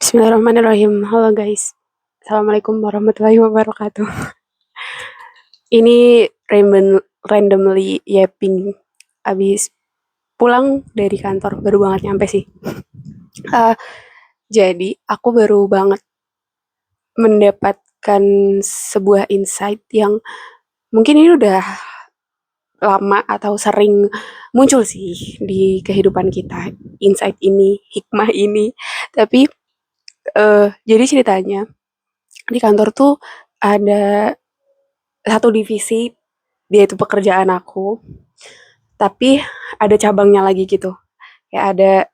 Bismillahirrahmanirrahim. Halo guys. Assalamualaikum warahmatullahi wabarakatuh. Ini randomly yapping abis pulang dari kantor, baru banget nyampe sih. Eh, jadi aku baru banget mendapatkan sebuah insight yang mungkin ini udah lama atau sering muncul sih di kehidupan kita. Insight ini, hikmah ini. Tapi jadi ceritanya di kantor tuh ada satu divisi, dia itu pekerjaan aku, tapi ada cabangnya lagi gitu. Ya ada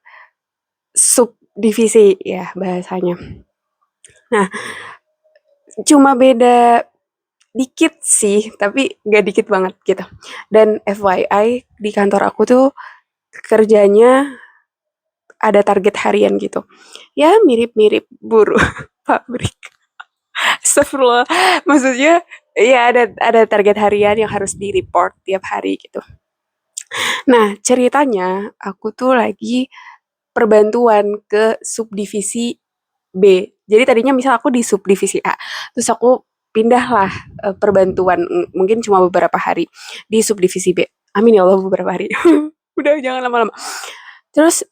subdivisi ya bahasanya. Nah, cuma beda dikit sih, tapi nggak dikit banget gitu. Dan FYI, di kantor aku tuh kerjanya ada target harian gitu. Ya mirip-mirip buruh pabrik. Astagfirullah. Maksudnya ya ada target harian yang harus di report tiap hari gitu. Nah, ceritanya aku tuh lagi perbantuan ke subdivisi B. Jadi tadinya misal aku di subdivisi A, terus aku pindahlah perbantuan mungkin cuma beberapa hari di subdivisi B. Amin ya Allah beberapa hari. Udah jangan lama-lama. Terus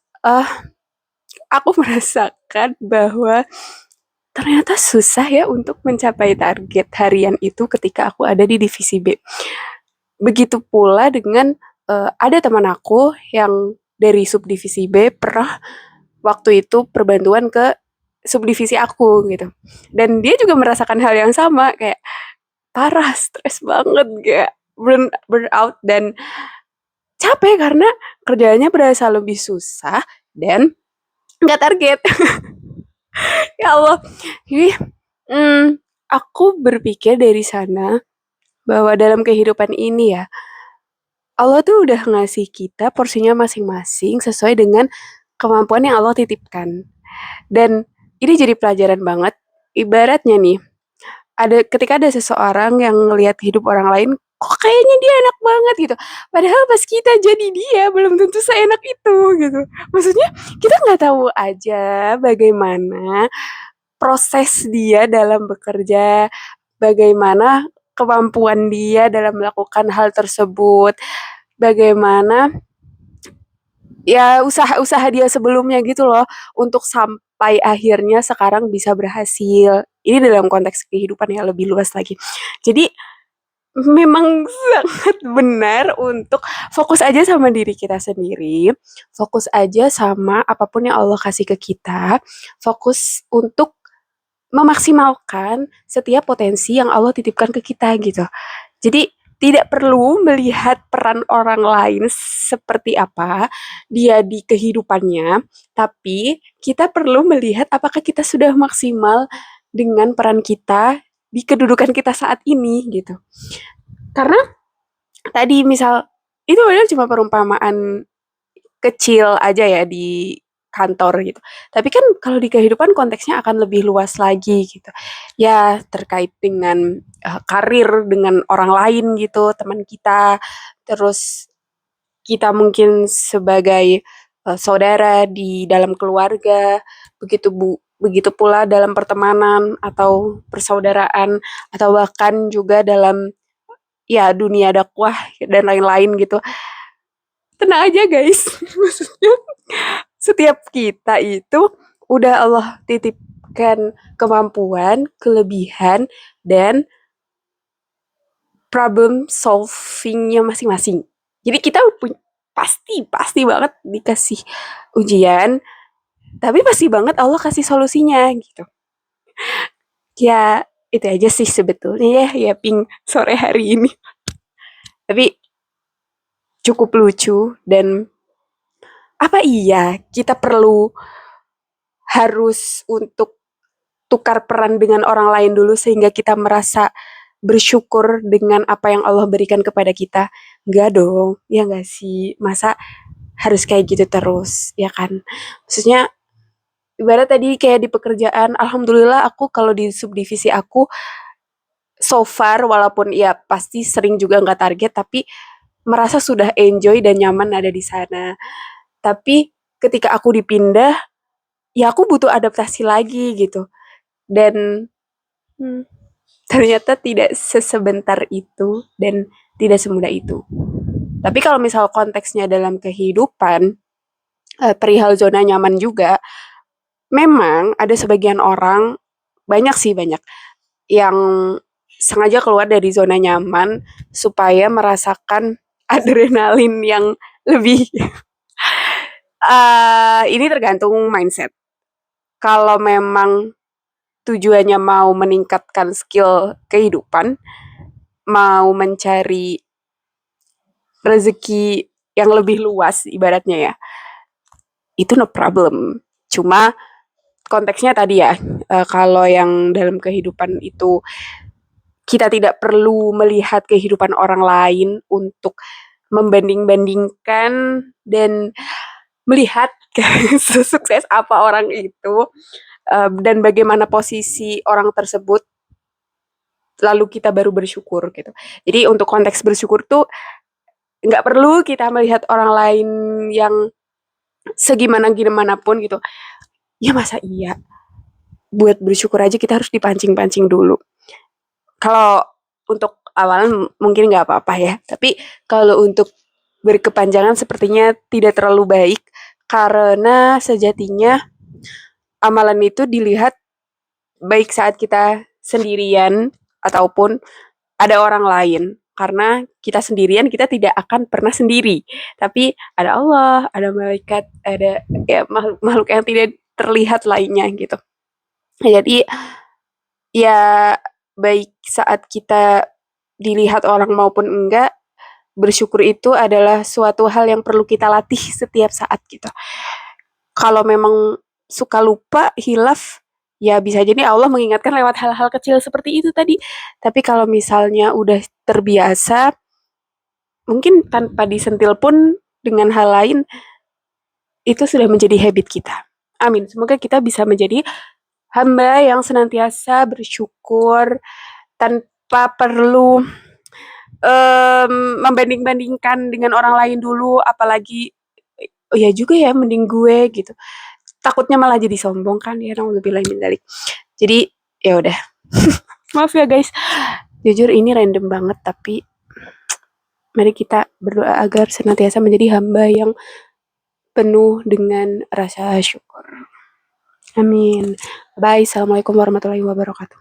aku merasakan bahwa ternyata susah ya untuk mencapai target harian itu ketika aku ada di divisi B. Begitu pula dengan ada teman aku yang dari subdivisi B pernah waktu itu perbantuan ke subdivisi aku gitu. Dan dia juga merasakan hal yang sama kayak parah, stres banget kayak burn out dan capek karena kerjanya berasa lebih susah dan nggak target. Ya Allah. Jadi aku berpikir dari sana bahwa dalam kehidupan ini ya Allah tuh udah ngasih kita porsinya masing-masing sesuai dengan kemampuan yang Allah titipkan. Dan ini jadi pelajaran banget. Ibaratnya nih, ketika ada seseorang yang ngelihat hidup orang lain, kok kayaknya dia enak banget gitu. Padahal pas kita jadi dia belum tentu seenak itu gitu. Maksudnya kita nggak tahu aja bagaimana proses dia dalam bekerja, bagaimana kemampuan dia dalam melakukan hal tersebut, bagaimana ya usaha-usaha dia sebelumnya gitu loh untuk sampai akhirnya sekarang bisa berhasil. Ini dalam konteks kehidupan yang lebih luas lagi. Jadi memang sangat benar untuk fokus aja sama diri kita sendiri, fokus aja sama apapun yang Allah kasih ke kita, fokus untuk memaksimalkan setiap potensi yang Allah titipkan ke kita gitu. Jadi tidak perlu melihat peran orang lain seperti apa dia di kehidupannya, tapi kita perlu melihat apakah kita sudah maksimal dengan peran kita di kedudukan kita saat ini gitu. Karena tadi misal itu padahal cuma perumpamaan kecil aja ya di kantor gitu. Tapi kan kalau di kehidupan konteksnya akan lebih luas lagi gitu. Ya terkait dengan karir dengan orang lain gitu, teman kita, terus kita mungkin sebagai saudara di dalam keluarga, begitu pula dalam pertemanan atau persaudaraan atau bahkan juga dalam ya dunia dakwah dan lain-lain gitu. Tenang aja guys, maksudnya setiap kita itu udah Allah titipkan kemampuan, kelebihan, dan problem solvingnya masing-masing. Jadi kita pasti banget dikasih ujian, tapi pasti banget Allah kasih solusinya gitu. Ya itu aja sih sebetulnya ya ping sore hari ini. Tapi cukup lucu dan apa iya kita perlu harus untuk tukar peran dengan orang lain dulu sehingga kita merasa bersyukur dengan apa yang Allah berikan kepada kita. Enggak dong, ya enggak sih? Masa harus kayak gitu terus, ya kan? Maksudnya, ibarat tadi kayak di pekerjaan, alhamdulillah aku kalau di subdivisi aku, so far, walaupun ya pasti sering juga nggak target, tapi merasa sudah enjoy dan nyaman ada di sana. Tapi ketika aku dipindah, ya aku butuh adaptasi lagi gitu. Dan hmm, ternyata tidak sesebentar itu dan tidak semudah itu. Tapi kalau misal konteksnya dalam kehidupan, perihal zona nyaman juga, memang ada sebagian orang, banyak sih banyak, yang sengaja keluar dari zona nyaman supaya merasakan adrenalin yang lebih. Ini tergantung mindset. Kalau memang tujuannya mau meningkatkan skill kehidupan, mau mencari rezeki yang lebih luas ibaratnya ya, itu no problem. Cuma konteksnya tadi ya, kalau yang dalam kehidupan itu kita tidak perlu melihat kehidupan orang lain untuk membanding-bandingkan dan melihat sesukses apa orang itu, dan bagaimana posisi orang tersebut, lalu kita baru bersyukur gitu. Jadi untuk konteks bersyukur tuh nggak perlu kita melihat orang lain yang segimana gimana pun gitu. Ya masa iya, buat bersyukur aja kita harus dipancing-pancing dulu. Kalau untuk awalan mungkin nggak apa-apa ya, tapi kalau untuk berkepanjangan sepertinya tidak terlalu baik, karena sejatinya amalan itu dilihat baik saat kita sendirian ataupun ada orang lain. Karena kita sendirian, kita tidak akan pernah sendiri. Tapi ada Allah, ada malaikat, ada ya makhluk yang tidak terlihat lainnya gitu. Jadi ya baik saat kita dilihat orang maupun enggak, bersyukur itu adalah suatu hal yang perlu kita latih setiap saat gitu. Kalau memang suka lupa, hilaf, ya bisa jadi Allah mengingatkan lewat hal-hal kecil seperti itu tadi. Tapi kalau misalnya udah terbiasa, mungkin tanpa disentil pun dengan hal lain, itu sudah menjadi habit kita. Amin. Semoga kita bisa menjadi hamba yang senantiasa bersyukur tanpa perlu membanding-bandingkan dengan orang lain dulu, apalagi oh ya juga ya mending gue gitu. Takutnya malah jadi sombong kan ya, lebih lain dari. Jadi ya udah. Maaf ya guys. Jujur ini random banget tapi mari kita berdoa agar senantiasa menjadi hamba yang penuh dengan rasa syukur. Amin. Bye. Assalamualaikum warahmatullahi wabarakatuh.